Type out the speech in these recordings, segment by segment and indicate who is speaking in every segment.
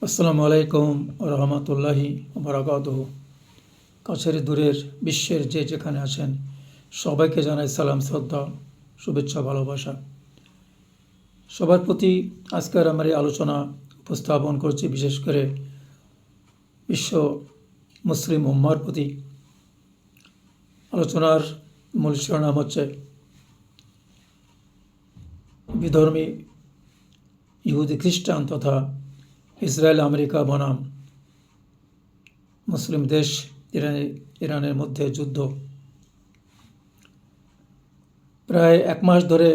Speaker 1: আসসালামু আলাইকুম রহমতুল্লাহি বারাকাতুহু। কাছের দূরের বিশ্বের যে যেখানে আছেন সবাইকে জানাই সালাম, শ্রদ্ধা, শুভেচ্ছা, ভালোবাসা। সবার প্রতি আজকের আমার এই আলোচনা উপস্থাপন করছি, বিশেষ করে বিশ্ব মুসলিম উম্মার প্রতি। আলোচনার মূল শিরোনাম হচ্ছে বিধর্মী ইহুদি খ্রিস্টান তথা ইসরায়েল আমেরিকা বনাম মুসলিম দেশ ইরানের মধ্যে যুদ্ধ। প্রায় এক মাস ধরে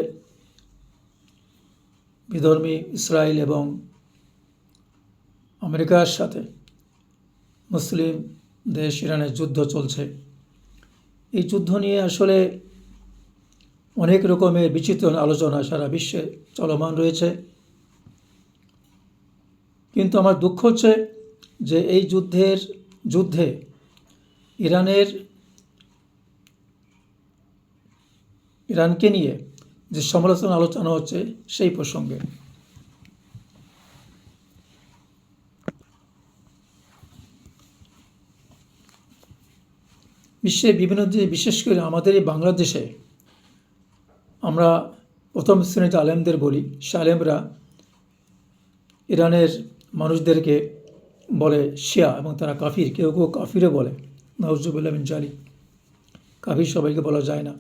Speaker 1: বিধর্মী ইসরায়েল এবং আমেরিকার সাথে মুসলিম দেশ ইরানের যুদ্ধ চলছে। এই যুদ্ধ নিয়ে আসলে অনেক রকমের বিচিত্র আলোচনা সারা বিশ্বে চলমান রয়েছে, কিন্তু আমার দুঃখ হচ্ছে যে এই যুদ্ধে ইরানকে নিয়ে যে সমালোচনা আলোচনা হচ্ছে সেই প্রসঙ্গে। বিশ্বের বিভিন্ন দেশে, বিশেষ করে আমাদের এই বাংলাদেশে, আমরা প্রথম শ্রেণীতে আলেমদের বলি, সে আলেমরা ইরানের মানুষদেরকে বলে শিয়া এবং তারা কাফির, কেউ কেউ কাফিরও বলে। নাউজুবিল্লাহ মিন জালিক। কাফির সবাইকে বলা যায় না।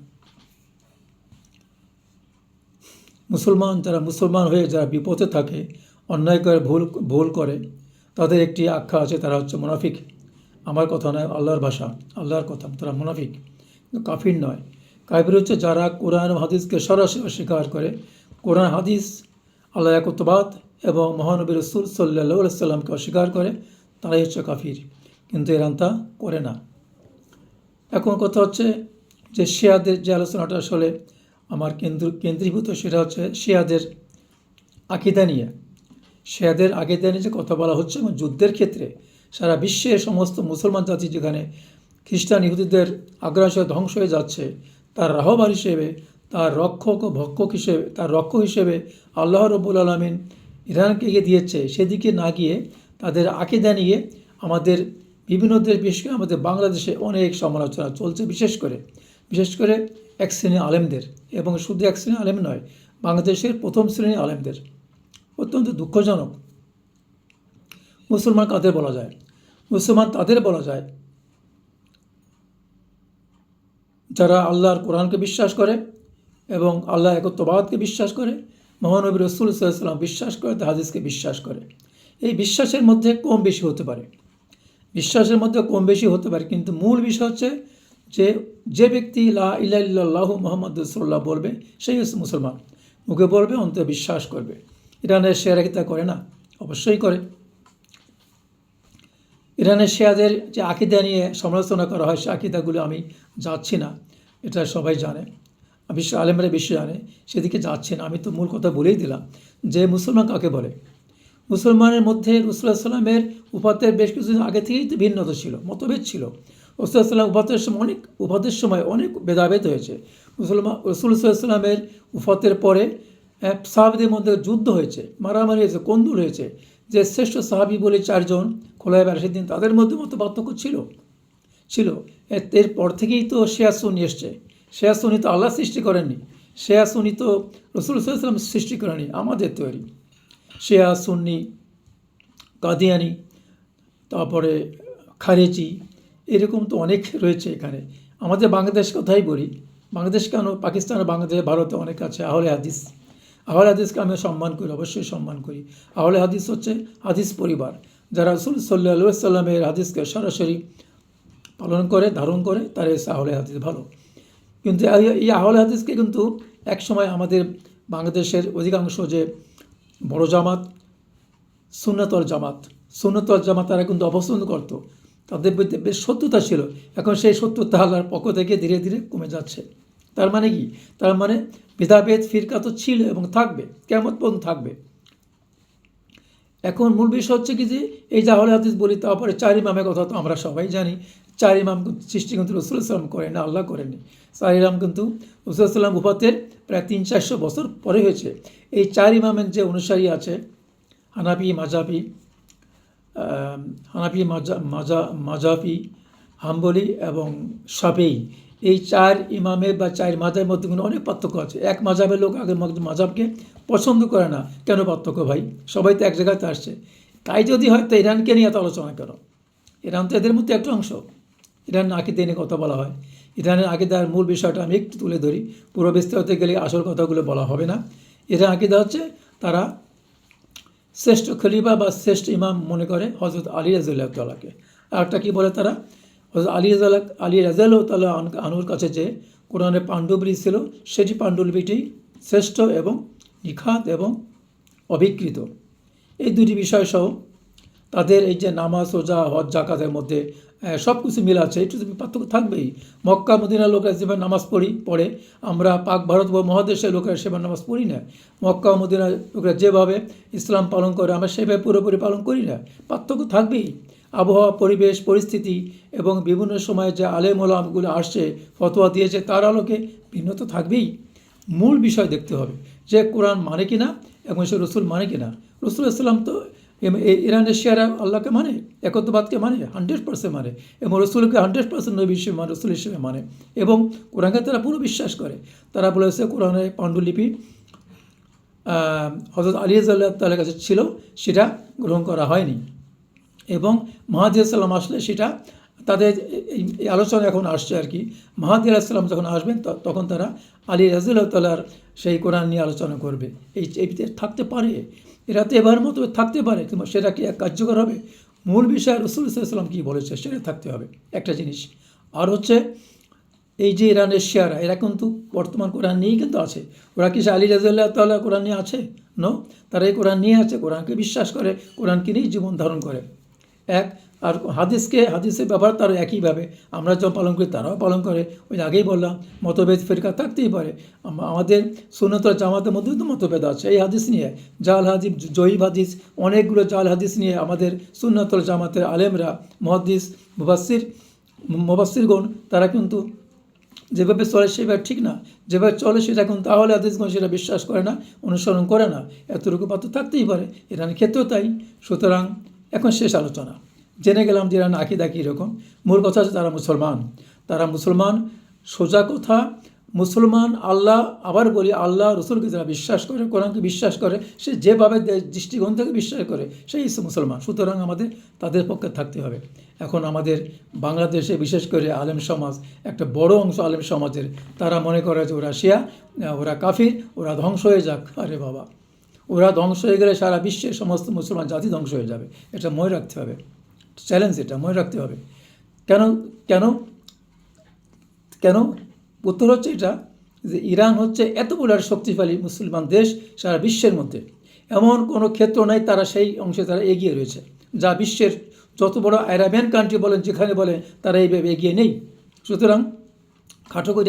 Speaker 1: যারা মুসলমান হয়ে যারা বিপদে থাকে, অন্যায় করে, ভুল করে, তাদের একটি আখ্যা আছে, তারা হচ্ছে মুনাফিক। আমার কথা নয়, আল্লাহর ভাষা, আল্লাহর কথা, তারা মুনাফিক, কাফির নয়। কাফির হচ্ছে যারা কোরআন হাদিসকে সরাসরি অস্বীকার করে, কোরআন হাদিস, আল্লাহ একত্ববাদ এবং মহানবী রাসূল সাল্লাল্লাহু আলাইহি সাল্লামকে অস্বীকার করে, তারাই হচ্ছে কাফির। কিন্তু ইরান তা করে না। এখন কথা হচ্ছে যে শিয়াদের যে আলোচনাটা আসলে আমার কেন্দ্রীভূত, সেটা হচ্ছে শিয়াদের আকীদা নিয়ে। শিয়াদের আকীদা নিয়ে যে কথা বলা হচ্ছে, এবং যুদ্ধের ক্ষেত্রে সারা বিশ্বের সমস্ত মুসলমান জাতি যেখানে খ্রিস্টান ইহুদিদের আগ্রাসন ধ্বংস হয়ে যাচ্ছে, তার রাহবার হিসেবে, তার রক্ষক ও ভক্ষক হিসেবে, তার রক্ষক হিসেবে আল্লাহ রাব্বুল আলামিন ইরানকে এগিয়ে দিয়েছে। সেদিকে না গিয়ে তাদের আকীদা নিয়ে আমাদের বিভিন্ন দেশ, বিশেষ করে আমাদের বাংলাদেশে অনেক সমালোচনা চলছে, বিশেষ করে এক শ্রেণী আলেমদের, এবং শুধু এক শ্রেণী আলেম নয়, বাংলাদেশের প্রথম শ্রেণী আলেমদের। অত্যন্ত দুঃখজনক। মুসলমান কাদের বলা যায়? মুসলমান তাদের বলা যায় যারা আল্লাহর কোরআনকে বিশ্বাস করে এবং আল্লাহ একত্ববাদকে বিশ্বাস করে, মহানবী রাসূল সাল্লাল্লাহু আলাইহি ওয়াসাল্লাম বিশ্বাস করে, তার হাদিসকে বিশ্বাস করে। এই বিশ্বাসের মধ্যে কম বেশি হতে পারে, কিন্তু মূল বিষয় হচ্ছে যে ব্যক্তি লা ইলাহা ইল্লাল্লাহু মুহাম্মাদুর রাসূলুল্লাহ বলবে, সেই হচ্ছে মুসলমান। মুখে বলবে, অন্তরে বিশ্বাস করবে। ইরানের শিয়ারা কি তা করে না? অবশ্যই করে। ইরানের শিয়াদের যে আকীদা নিয়ে সমালোচনা করা হয়, সে আকীদাগুলো আমি যাচ্ছি না, এটা সবাই জানে, বিশ্ব আলেমরা বিশ্ব জানে, সেদিকে যাচ্ছে না। আমি তো মূল কথা বলেই দিলাম যে মুসলমান কাকে বলে। মুসলমানের মধ্যে রাসূলুল্লাহ সাল্লাল্লাহু আলাইহি ওয়াসাল্লামের উপাত্তের বেশ কিছুদিন আগে থেকেই তো ভিন্নতা ছিল, মতভেদ ছিল। রাসূলুল্লাহ সাল্লাল্লাহু আলাইহি ওয়াসাল্লাম উপাত্তের সময় অনেক ভেদাভেদ হয়েছে। রাসূলুল্লাহ সাল্লাল্লাহু আলাইহি ওয়াসাল্লামের উফাতের পরে সাহাবীদের মধ্যে যুদ্ধ হয়েছে, মারামারি হয়েছে, কন্দুল হয়েছে। যে শ্রেষ্ঠ সাহাবী বলে 4 জন খোলাফায়ে রাশিদিন, তাদের মধ্যে মত পার্থক্য ছিল। এরপর থেকেই তো শিয়া সুন্নি এসছে। শিয়া সুন্নি তো আল্লাহ সৃষ্টি করেননি, শিয়া সুন্নি তো রাসূলুল্লাহ সাল্লাল্লাহু আলাইহি ওয়াসাল্লাম সৃষ্টি করেননি, আমাদের তৈরি। শিয়া, সুন্নি, কাদিয়ানি, তারপরে খারেজি, এরকম তো অনেক রয়েছে এখানে। আমাদের বাংলাদেশ কথাই বলি, বাংলাদেশ কেন, পাকিস্তান, বাংলাদেশ, ভারতে অনেক আছে। আহলে হাদিসকে আমি সম্মান করি, অবশ্যই সম্মান করি। আহলে হাদিস হচ্ছে হাদিস পরিবার, যারা রাসূল সাল্লাল্লাহু আলাইহি ওয়াসাল্লামের হাদিসকে সরাসরি পালন করে, ধারণ করে, তারা হচ্ছে আহলে হাদিস। ভালো। কিন্তু এই আহলে হাদিসকে কিন্তু একসময় আমাদের বাংলাদেশের অধিকাংশ যে বড় জামাত, সুন্নাতুল জামাত, তারা কিন্তু অপছন্দ করতো। তাদের মধ্যে বেশ শত্রুতা ছিল। এখন সেই শত্রুতা আল্লাহর পক্ষ থেকে ধীরে ধীরে কমে যাচ্ছে। তার মানে কি? তার মানে ভেদাভেদ ফিরকা তো ছিল এবং থাকবে, কিয়ামত পর্যন্ত থাকবে। এখন মূল বিষয় হচ্ছে কি, যে এই যে আহলে হাদিস বলি, তারপরে 4 ইমামের কথা তো আমরা সবাই জানি। 4 ইমাম সৃষ্টি কিন্তু রাসূলুল্লাহ সাল্লাল্লাহু আলাইহি ওয়াসাল্লাম করেন না, আল্লাহ করেননি। 4 ইমাম কিন্তু রাসূলুল্লাহ সাল্লাল্লাহু আলাইহি ওয়াসাল্লাম উফাতের প্রায় 300-400 বছর পরে হয়েছে। এই 4 ইমামের যে অনুসারী আছে, হানাফি, মাযহাবি, হানাফি, মাজাফি, হাম্বলি এবং শাফেঈ, এই 4 ইমামের বা 4 মাযহাবের মধ্যে কিন্তু অনেক পার্থক্য আছে। এক মাযহাবের লোক আগের মাযহাবকে পছন্দ করে না। কেন পার্থক্য ভাই? সবাই তো এক জায়গাতে আসছে। তাই যদি হয় তো ইরানকে নিয়ে এত আলোচনা কেন? ইরান তো এদের মধ্যে একটা অংশ। ইরান আকীদা নিয়ে কথা বলা হয়। ইরানের আকীদার মূল বিষয়টা আমি একটু তুলে ধরি, পুরো বিস্তারিত গেলে আসল কথাগুলো বলা হবে না। ইরান আকীদা হচ্ছে তারা শ্রেষ্ঠ খলিফা বা শ্রেষ্ঠ ইমাম মনে করে হযরত আলী রাদিয়াল্লাহু তাআলাকে। আর একটা কী বলে তারা? হযরত আলী রাদিয়াল্লাহু তাআলা আনহুর কাছে যে কোরআনের পাণ্ডুলিপি ছিল, সেটি পাণ্ডুলিপিটি শ্রেষ্ঠ এবং নিখাত এবং অবিকৃত। এই দুটি বিষয় সহ তাদের এই যে নামাজ, রোজা, হজ, যাকাতের মধ্যে সব কিছু মিল আছে। একটু পার্থক্য থাকবেই। মক্কা মদিনার লোকেরা যেভাবে নামাজ পড়ে, আমরা পাক ভারত মহাদেশের লোকেরা সেভাবে নামাজ পড়ি না। মক্কা মদিনার লোকেরা যেভাবে ইসলাম পালন করে, আমরা সেভাবে পুরোপুরি পালন করি না। পার্থক্য থাকবেই। আবহাওয়া, পরিবেশ, পরিস্থিতি এবং বিভিন্ন সময়ে যে আলেম ওলামাগুলো আসছে, ফতোয়া দিয়েছে, তার আলোকে ভিন্নতা থাকবেই। মূল বিষয় দেখতে হবে যে কোরআন মানে কিনা এবং সে রসুল মানে কিনা। রসুল ইসলাম তো ইরানের শিয়ারা আল্লাহকে মানে, একত্ববাদকে মানে, 100% মানে, এবং রসুলকে 100% নবী হিসেবে মানে, রসুল হিসেবে মানে, এবং কোরআনকে তারা পুরো বিশ্বাস করে। তারা বলেছে কোরআনের পাণ্ডুলিপি হযরত আলী রাদিয়াল্লাহু তাআলার কাছে ছিল, সেটা গ্রহণ করা হয়নি, এবং মাহদী আলাইহিস সালাম আসলে সেটা তাদের এই আলোচনা এখন আসছে আর কি। মাহদী আলাইহিস সালাম যখন আসবেন তখন তারা আলী রাদিয়াল্লাহু তাআলার সেই কোরআন নিয়ে আলোচনা করবে। এই থাকতে পারে, এরা তো এবার মতো থাকতে পারে, কিন্তু সেটা কি কার্যকর হবে? মূল বিষয় রাসূল সাল্লাল্লাহু আলাইহি ওয়াসাল্লাম কী বলেছে সেটা থাকতে হবে, একটা জিনিস। আর হচ্ছে এই যে ইরানের শিয়ারা, এরা কিন্তু বর্তমান কোরআন নিয়েই কিন্তু আছে। ওরা কি আলী রাদিয়াল্লাহু তাআলা কোরআন নিয়ে আছে? নো, তারা এই কোরআন নিয়ে আছে, কোরআনকে বিশ্বাস করে, কোরআনকে নিয়েই জীবন ধারণ করে। আর হাদিসের ব্যাপার তারা একইভাবে আমরা যা পালন করি তারাও পালন করে। ওই আগেই বললাম, মতভেদ ফিরকা থাকতেই পারে। আমাদের সুন্নাত ওয়াল জামাতের মধ্যেও তো মতভেদ আছে এই হাদিস নিয়ে। জাল হাদিস, জয়ীব হাদিস, অনেকগুলো জাল হাদিস নিয়ে আমাদের সুন্নাত ওয়াল জামাতের আলেমরা, মুহাদ্দিস, মুফাসসিরগণ, তারা কিন্তু যেভাবে চলে সেভাবে ঠিক না, যেভাবে চলে সেটা কিন্তু তাহলে হাদিসগণ সেটা বিশ্বাস করে না, অনুসরণ করে না। এতটুকু পার্থক্য থাকতেই পারে, ইরানের ক্ষেত্রেও তাই। সুতরাং এখন শেষ আলোচনা। জেনে গেলাম যে ইরান আকীদা কীরকম। মূল কথা হচ্ছে তারা মুসলমান, সোজা কথা মুসলমান। আল্লাহ, আবার বলি, আল্লাহ রসুলকে যারা বিশ্বাস করে, কোরআনকে বিশ্বাস করে, সে যেভাবে দৃষ্টিকোণ থেকে বিশ্বাস করে সেই মুসলমান। সুতরাং আমাদের তাদের পক্ষে থাকতে হবে। এখন আমাদের বাংলাদেশে বিশেষ করে আলেম সমাজ, একটা বড় অংশ আলেম সমাজের, তারা মনে করে যে ওরা শিয়া, ওরা কাফির, ওরা ধ্বংস হয়ে যাক। আরে বাবা, ওরা ধ্বংস হয়ে গেলে সারা বিশ্বের সমস্ত মুসলমান জাতি ধ্বংস হয়ে যাবে। এটা মনে রাখতে হবে, চ্যালেঞ্জ, এটা মনে রাখতে হবে। কেন কেন কেন উত্তর হচ্ছে এটা যে ইরান হচ্ছে এত বড় একটা শক্তিশালী মুসলমান দেশ সারা বিশ্বের মধ্যে, এমন কোনো ক্ষেত্র নাই তারা সেই অংশে তারা এগিয়ে রয়েছে, যা বিশ্বের যত বড় আরবিয়ান কান্ট্রি বলেন, যেখানে বলেন, তারা এইভাবে এগিয়ে নেই। সুতরাং খাটো করে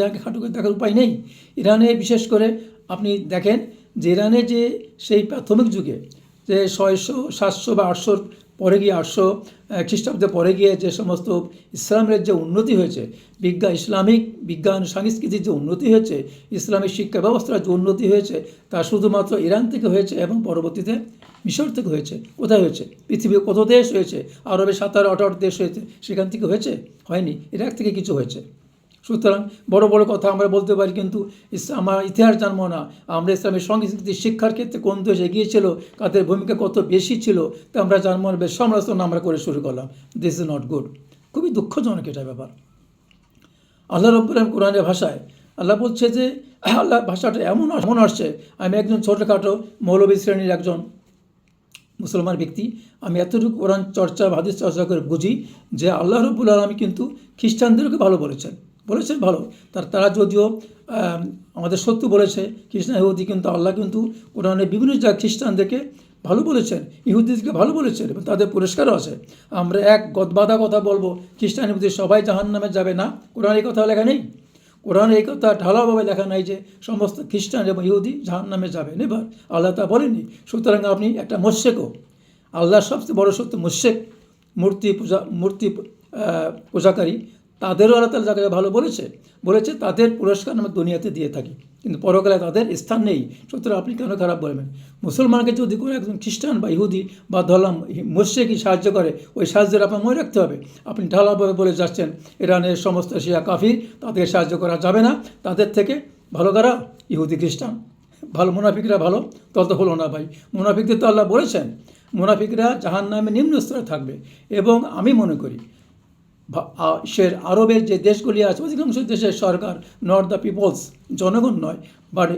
Speaker 1: দেখার উপায় নেই। ইরানে বিশেষ করে আপনি দেখেন যে ইরানে যে সেই প্রাথমিক যুগে যে 600, 700 বা 800 পরে গিয়ে, 800 খ্রিস্টাব্দে পরে গিয়ে যে সমস্ত ইসলামের যে উন্নতি হয়েছে, ইসলামিক বিজ্ঞান সংস্কৃতির যে উন্নতি হয়েছে, ইসলামিক শিক্ষা ব্যবস্থার যে উন্নতি হয়েছে, তা শুধুমাত্র ইরান থেকে হয়েছে এবং পরবর্তীতে মিশর থেকে হয়েছে। কোথায় হয়েছে? পৃথিবীর কত দেশ হয়েছে, আরবে 17-18 দেশ হয়েছে, সেখান থেকে হয়েছে? হয়নি। ইরাক থেকে কিছু হয়েছে। সুতরাং বড় বড় কথা আমরা বলতে পারি, কিন্তু আমরা ইতিহাস জানবো না, আমরা ইসলামের সংস্কৃতি শিক্ষার ক্ষেত্রে কোন দেশ এগিয়েছিল, তাদের ভূমিকা কত বেশি ছিল, তা আমরা জানবো না। বেশ সমালোচনা আমরা করে শুরু করলাম। This is not good. খুবই দুঃখজনক এটা ব্যাপার। আল্লাহ রাব্বুল আলামিন কোরআনের ভাষায় আল্লাহ বলছে যে, আল্লাহ ভাষাটা এমন আসছে, আমি একজন ছোটোখাটো মৌলবী শ্রেণীর একজন মুসলমান ব্যক্তি, আমি এতটুকু কোরআন চর্চা, হাদিস চর্চা করে বুঝি যে আল্লাহ রাব্বুল আলামিন কিন্তু খ্রিস্টানদেরকে ভালো বলেছেন ভালো। তারা যদিও আমাদের সত্য বলেছে, খ্রিস্টান ইহুদি, কিন্তু আল্লাহ কিন্তু কোরআনে বিভিন্ন জায়গায় খ্রিস্টানদেরকে ভালো বলেছেন, ইহুদিদেরকে ভালো বলেছেন, এবং তাদের পুরস্কারও আছে। আমরা এক গদবাধা কথা বলবো খ্রিস্টান ইহুদি সবাই জাহান্নামে যাবে না, কোরআন এই কথা লেখা নেই। কোরআনে এই কথা ঢালাওভাবে লেখা নাই যে সমস্ত খ্রিস্টান এবং ইহুদি জাহান্নামে যাবে, নেবার, আল্লাহ তা বলেনি। সুতরাং আপনি একটা মোশেকও, আল্লাহ সবচেয়ে বড় সত্য মোশেক, মূর্তি পূজাকারী, তাদেরও আল্লাহ তাআলা যাকে ভালো বলেছে তাদের পুরস্কার আমরা দুনিয়াতে দিয়ে থাকি, কিন্তু পরকালে তাদের স্থান নেই। সুতরাং আপনি কেন খারাপ বলবেন? মুসলমানকে যদি কোনো একজন খ্রিস্টান বা ইহুদি বা ধরলাম মুশরিকই সাহায্য করে, ওই সাহায্যের আপনার মনে রাখতে হবে। আপনি ঢালাভাবে বলে যাচ্ছেন ইরানের সমস্ত শিয়া কাফির, তাদেরকে সাহায্য করা যাবে না, তাদের থেকে ভালো কারা? ইহুদি খ্রিস্টান ভালো, মুনাফিকরা ভালো, তত হলো না ভাই। মুনাফিকদের তো আল্লাহ বলেছেন মুনাফিকরা জাহান্নামে নিম্ন স্তরে থাকবে। এবং আমি মনে করি আরবের যে দেশগুলি আছে অধিকাংশ দেশের সরকার, নট দ্য পিপলস, জনগণ নয়, বাট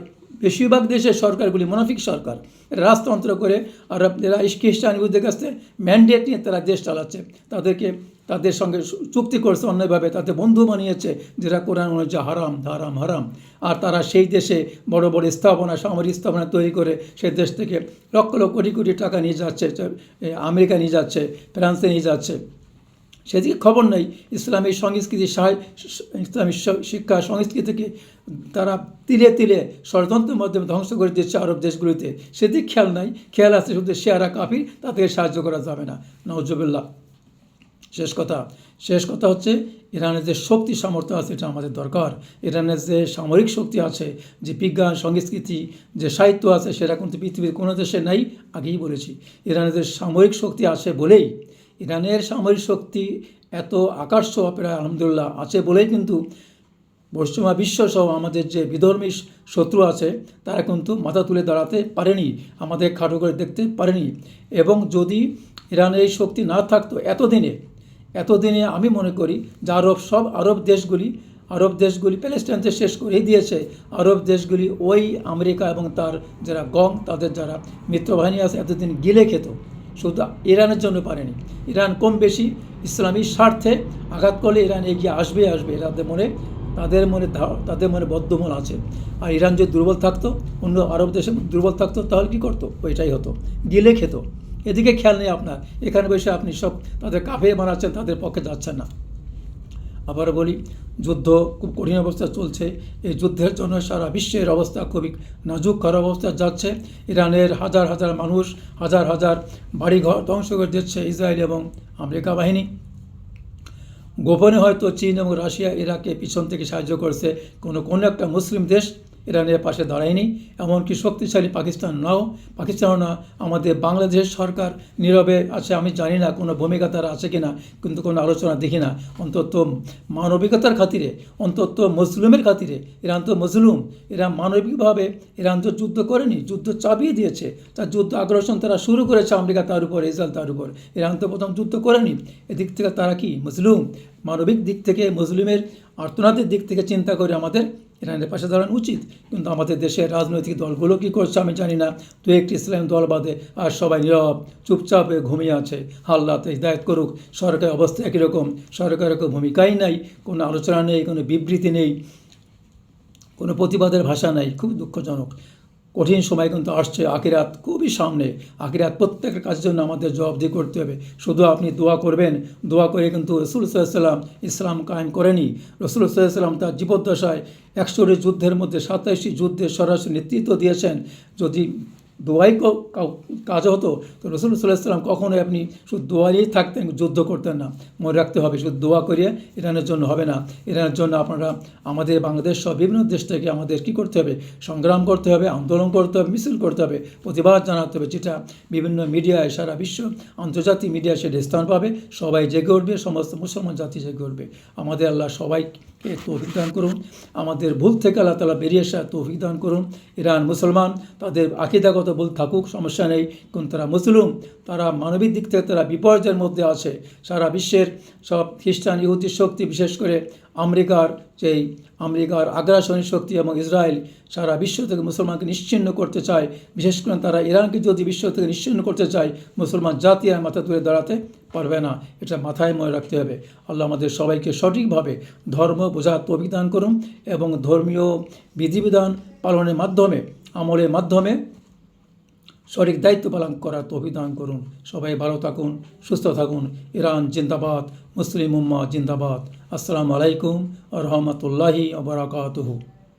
Speaker 1: বেশিরভাগ দেশের সরকারগুলি মুনাফিক সরকার। রাজতন্ত্র করে আর এরা খ্রিস্টান ইহুদের কাছ থেকে ম্যান্ডেট নিয়ে তারা দেশ চালাচ্ছে, তাদের সঙ্গে চুক্তি করছে অন্যায়ভাবে, তাদের বন্ধু বানিয়েছে, যেটা কোরআন অনুযায়ী হারাম হারাম হারাম। আর তারা সেই দেশে বড় বড় স্থাপনা, সামরিক স্থাপনা তৈরি করে সেই দেশ থেকে লক্ষ লক্ষ কোটি কোটি টাকা নিয়ে যাচ্ছে, আমেরিকা নিয়ে যাচ্ছে, ফ্রান্সে নিয়ে যাচ্ছে। সেদিকে খবর নেই। ইসলামী সংস্কৃতি, ইসলামী শিক্ষা সংস্কৃতিকে তারা তিলে তিলে ষড়যন্ত্রের মাধ্যমে ধ্বংস করে দিচ্ছে আরব দেশগুলিতে, সেদিক খেয়াল নাই। খেয়াল আছে শুধু শিয়ারা কাফির, তাদেরকে সাহায্য করা যাবে না। নাউজুবিল্লাহ। শেষ কথা হচ্ছে ইরানের যে শক্তি সামর্থ্য আছে এটা আমাদের দরকার। ইরানের যে সামরিক শক্তি আছে, যে বিজ্ঞান সংস্কৃতি, যে সাহিত্য আছে, সেটা কিন্তু পৃথিবীর কোনো দেশে নাই। আগেই বলেছি ইরানের যে সামরিক শক্তি আছে বলেই, ইরানের সামরিক শক্তি এত আকাশ প্রায় আলহামদুলিল্লাহ আছে বলেই কিন্তু পশ্চিমা বিশ্বসহ আমাদের যে বিধর্মী শত্রু আছে তারা কিন্তু মাথা তুলে দাঁড়াতে পারেনি, আমাদের খাটো করে দেখতে পারেনি। এবং যদি ইরানের এই শক্তি না থাকতো এতদিনে আমি মনে করি যে আরব দেশগুলি প্যালেস্টাইনকে শেষ করেই দিয়েছে। আরব দেশগুলি ওই আমেরিকা এবং তার যারা তাদের যারা মিত্রবাহিনী আছে এতদিন গিলে খেত, শুধু ইরানের জন্য পারেনি। ইরান কম বেশি ইসলামী স্বার্থে আঘাত করলে ইরান এগিয়ে আসবে। তাদের মনে বদ্ধমূল আছে। আর ইরান যদি দুর্বল থাকতো, অন্য আরব দেশে দুর্বল থাকতো, তাহলে কী করতো? ওইটাই হতো, গিলে খেত। এদিকে খেয়াল নেই আপনার। এখানে বসে আপনি সব তাদের কাফির বানাচ্ছেন, তাদের পক্ষে যাচ্ছেন না। আবার বলি, যুদ্ধ খুব কঠিন অবস্থা চলছে। এই যুদ্ধের জন্য সারা বিশ্বের অবস্থা খুবই নাজুক খারাপ অবস্থা যাচ্ছে। ইরানের হাজার হাজার মানুষ, হাজার হাজার বাড়িঘর ধ্বংস করে দিচ্ছে ইসরায়েল এবং আমেরিকা বাহিনী। গোপনে হয়তো চীন এবং রাশিয়া ইরাকে পিছন থেকে সাহায্য করছে, কোনো একটা মুসলিম দেশ ইরানের পাশে দাঁড়ায়নি। এমনকি শক্তিশালী পাকিস্তানও না, আমাদের বাংলাদেশ সরকার নীরবে আছে। আমি জানি না কোনো ভূমিকা তার আছে কিনা, কিন্তু কোনো আলোচনা দেখি না। অন্তত মানবিকতার খাতিরে, অন্তত মুসলিমের খাতিরে, ইরান তো মজলুম, ইরান মানবিকভাবে ইরান তো যুদ্ধ করেনি, যুদ্ধ চাপিয়ে দিয়েছে। তার যুদ্ধ আগ্রাসন তারা শুরু করেছে, আমেরিকা তার উপর, ইসরায়েল তার উপর। ইরান তো প্রথম যুদ্ধ করেনি। এদিক থেকে তারা কি মজলুম? মানবিক দিক থেকে, মুসলিমের আর্তনাদের দিক থেকে চিন্তা করে আমাদের ইরানের পাশে দাঁড়ানো উচিত। কিন্তু আমাদের দেশের রাজনৈতিক দলগুলো কী করছে আমি জানি না। তো একটি ইসলামী দল বাদে আর সবাই নীরব চুপচাপ হয়ে ঘুমিয়ে আছে। আল্লাহ হিদায়াত করুক। সরকারের অবস্থা একই রকম, সরকারের কোনো ভূমিকাই নাই, কোনো আলোচনা নেই, কোনো বিবৃতি নেই, কোনো প্রতিবাদের ভাষা নাই। খুব দুঃখজনক। কঠিন সময় কিন্তু আসছে, আখিরাত খুবই সামনে। আখিরাত প্রত্যেকের কাজের জন্য আমাদের জবাবদিহি করতে হবে। শুধু আপনি দোয়া করবেন, দোয়া করে কিন্তু রাসূল সাল্লাল্লাহু আলাইহি ওয়াসাল্লাম ইসলাম কায়েম করেনি। রাসূল সাল্লাল্লাহু আলাইহি ওয়াসাল্লাম তার জীবদ্দশায় ১০০টি যুদ্ধের মধ্যে ২৭টি যুদ্ধের সরাসরি নেতৃত্ব দিয়েছেন। যদি দোয়াই কাজ হতো তো রাসূল সাল্লাল্লাহু আলাইহি ওয়াসাল্লাম কখনোই আপনি শুধু দোয়াই থাকতেন, যুদ্ধ করতেন না। মনে রাখতে হবে, শুধু দোয়া করিয়ে ইরানের জন্য হবে না। ইরানের জন্য আপনারা আমাদের বাংলাদেশ সহ বিভিন্ন দেশ থেকে আমাদের কী করতে হবে? সংগ্রাম করতে হবে, আন্দোলন করতে হবে, মিছিল করতে হবে, প্রতিবাদ জানাতে হবে, যেটা বিভিন্ন মিডিয়ায়, সারা বিশ্ব আন্তর্জাতিক মিডিয়ায় সেটা স্থান পাবে। সবাই জেগে উঠবে, সমস্ত মুসলমান জাতি জেগে উঠবে। আমাদের আল্লাহ সবাইকে তৌফিক দান করুন। আমাদের ভুল থেকে আল্লাহ তাআলা বেরিয়ে আসার তৌফিক দান করুন। ইরান মুসলমান, তাদের আকীদাগত ভুল থাকুক, সমস্যা নেই, কিন্তু তারা মুসলিম, তারা মানবিক দিক থেকে তারা বিপর্যয়ের মধ্যে আছে। সারা বিশ্বের সব খ্রিস্টান ইহুদি শক্তি, বিশেষ করে আমেরিকার আগ্রাসনী শক্তি এবং ইসরায়েল সারা বিশ্ব থেকে মুসলমানকে নিশ্চিহ্ন করতে চায়। বিশেষ করে তারা ইরানকে যদি বিশ্ব থেকে নিশ্চিহ্ন করতে চায়, মুসলমান জাতি আর মাথা তুলে দাঁড়াতে পারবে না। এটা মাথায় মনে রাখতে হবে। আল্লাহ আমাদের সবাইকে সঠিকভাবে ধর্ম বোঝার তৌফিক দান করুন এবং ধর্মীয় বিধিবিধান পালনের মাধ্যমে, আমলের মাধ্যমে সঠিক দায়িত্ব পালন করার তৌফিক দান করুন। সবাই ভালো থাকুন, সুস্থ থাকুন। ইরান জিন্দাবাদ, মুসলিম উম্মাহ জিন্দাবাদ। আসসালামু আলাইকুম ওয়া রাহমাতুল্লাহি ওয়া বারাকাতুহু।